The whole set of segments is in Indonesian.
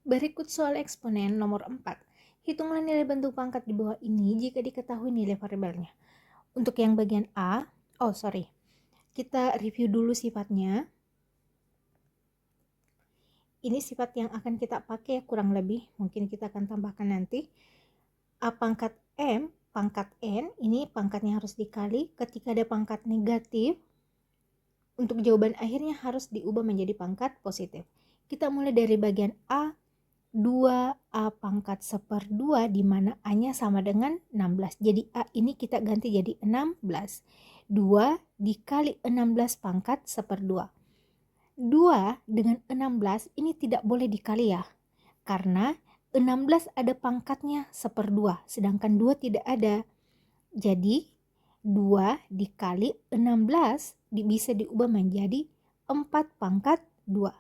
Berikut soal eksponen nomor 4. Hitunglah nilai bentuk pangkat di bawah ini jika diketahui nilai variabelnya. Untuk yang bagian A, kita review dulu sifatnya. Ini sifat yang akan kita pakai kurang lebih, mungkin kita akan tambahkan nanti. A pangkat M, pangkat N, ini pangkatnya harus dikali. Ketika ada pangkat negatif, untuk jawaban akhirnya harus diubah menjadi pangkat positif. Kita mulai dari bagian A, 2A pangkat 1/2 di mana A-nya sama dengan 16. Jadi A ini kita ganti jadi 16. 2 dikali 16 pangkat 1/2. 2 dengan 16 ini tidak boleh dikali ya. Karena 16 ada pangkatnya 1/2, sedangkan 2 tidak ada. Jadi 2 dikali 16 bisa diubah menjadi 4 pangkat 2.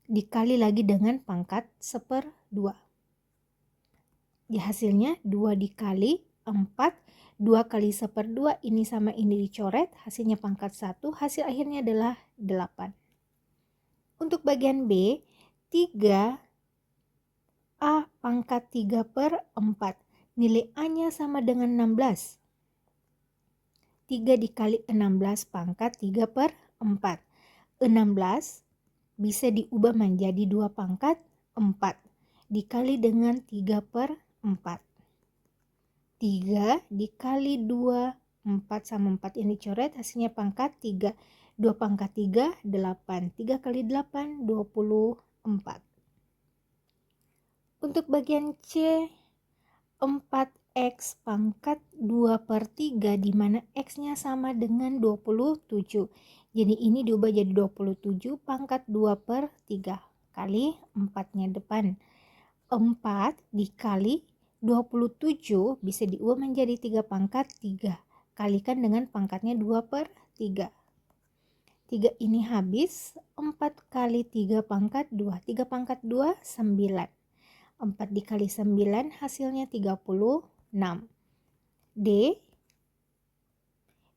Dikali lagi dengan pangkat 1/2. Ya, hasilnya 2 dikali 4, 2 kali 1/2 ini sama ini dicoret, hasilnya pangkat 1, hasil akhirnya adalah 8. Untuk bagian B, 3A pangkat 3/4, nilai A-nya sama dengan 16. 3 dikali 16 pangkat 3/4. 16 bisa diubah menjadi 2 pangkat 4 dikali dengan 3/4. 3 dikali 2, 4 sama 4 ini coret, hasilnya pangkat 3. 2 pangkat 3, 8. 3 kali 8, 24. Untuk bagian C, 4X pangkat 2/3 di mana X-nya sama dengan 27. Jadi ini diubah jadi 27 pangkat 2/3 kali 4-nya depan. 4 dikali 27 bisa diubah menjadi 3 pangkat 3. Kalikan dengan pangkatnya 2/3. 3 ini habis, 4 kali 3 pangkat 2. 3 pangkat 2, 9. 4 dikali 9 hasilnya 36. D,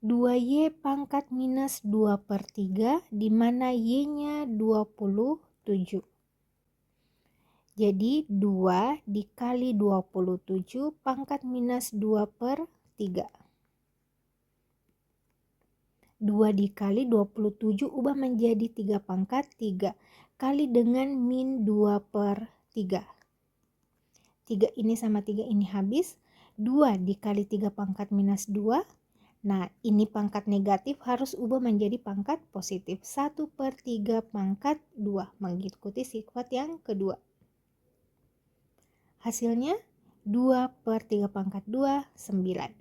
2Y pangkat minus 2/3 di mana Y-nya 27. Jadi 2 dikali 27 pangkat minus 2/3. 2 dikali 27 ubah menjadi 3 pangkat 3 kali dengan min 2/3. 3 ini sama 3 ini habis. 2 dikali 3 pangkat minus 2. Nah, ini pangkat negatif harus ubah menjadi pangkat positif. 1/3 pangkat 2 mengikuti sifat yang kedua. Hasilnya 2/3 pangkat 2, 9.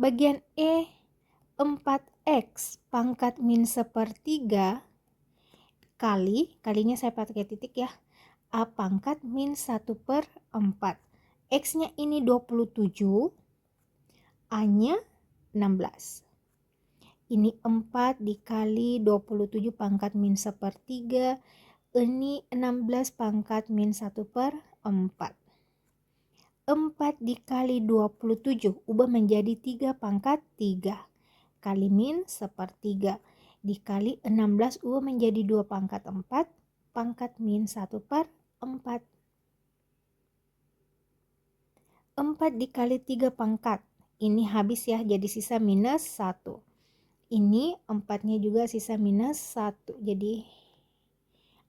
Bagian E, 4X pangkat min 1/3 kalinya saya pakai titik ya. A pangkat min 1/4. X-nya ini 27, A-nya 16. Ini 4 dikali 27 pangkat min 1/3. Ini 16 pangkat min 1/4. 4 dikali 27 ubah menjadi 3 pangkat 3 kali min 1/3 dikali 16 ubah menjadi 2 pangkat 4 pangkat min 1/4. 4 dikali 3 pangkat ini habis ya, jadi sisa minus 1. Ini 4-nya juga sisa minus 1, jadi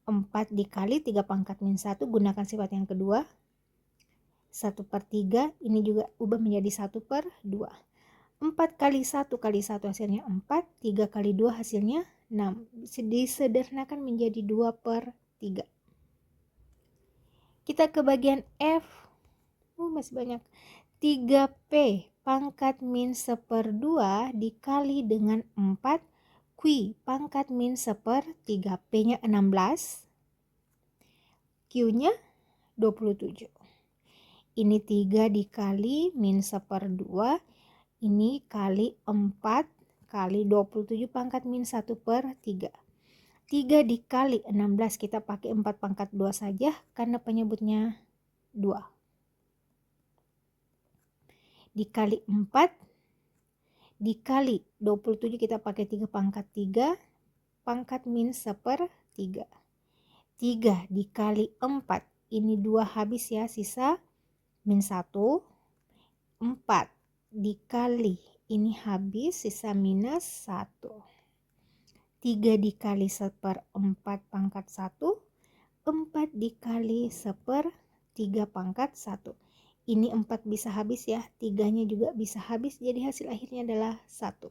4 dikali 3 pangkat min 1 gunakan sifat yang kedua. 1/3 ini juga ubah menjadi 1/2. 4 kali 1 kali 1 hasilnya 4. 3 kali 2 hasilnya 6. Disederhanakan menjadi 2/3. Kita ke bagian F. Masih banyak. 3P pangkat min 1/2 dikali dengan 4 Q pangkat min 1/3. P-nya 16. Q-nya 27. Ini 3 dikali min 1/2. Ini kali 4 kali 27 pangkat min 1/3. 3 dikali 16 kita pakai 4 pangkat 2 saja karena penyebutnya 2. Dikali 4 dikali 27 kita pakai 3 pangkat 3 pangkat min 1/3. 3 dikali 4. Ini 2 habis ya, sisa min 1. 4 dikali ini habis, sisa minus 1. 3 dikali 1/4 pangkat 1. 4 dikali 1/3 pangkat 1. Ini 4 bisa habis ya, 3-nya juga bisa habis, jadi hasil akhirnya adalah 1.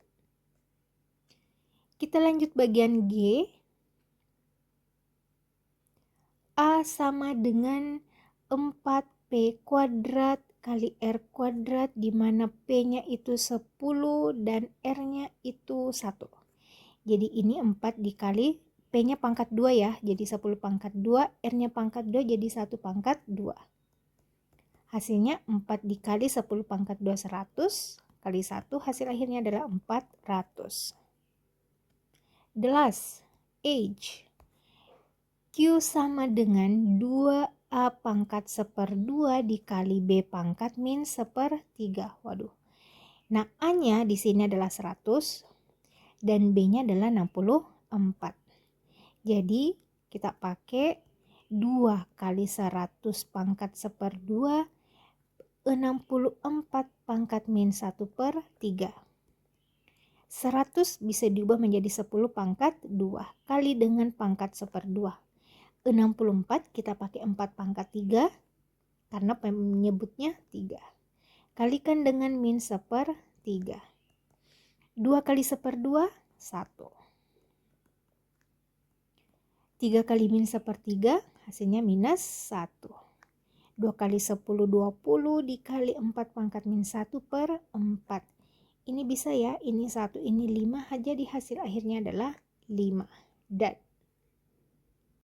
Kita lanjut bagian G. A sama dengan 4P kuadrat kali R kuadrat, di mana P-nya itu 10 dan R-nya itu 1. Jadi ini 4 dikali P-nya pangkat 2 ya, jadi 10 pangkat 2, R-nya pangkat 2, jadi 1 pangkat 2. Hasilnya 4 dikali 10 pangkat 2, 100, kali 1, hasil akhirnya adalah 400. Gelas, H. Q sama dengan 2A pangkat 1/2 dikali B pangkat min 1/3. Waduh. Nah, A-nya di sini adalah 100 dan B-nya adalah 64. Jadi, kita pakai 2 kali 100 pangkat 1/2, 64 pangkat min 1/3. 100 bisa diubah menjadi 10 pangkat 2 kali dengan pangkat 1/2. 64 kita pakai 4 pangkat 3 karena penyebutnya 3. Kalikan dengan min 1/3. 2 kali 1/2, 1. 3 kali min 1/3 hasilnya minus 1. 2 kali 10, 20 dikali 4 pangkat min 1/4. Ini bisa ya, ini 1, ini 5, jadi hasil akhirnya adalah 5. Dan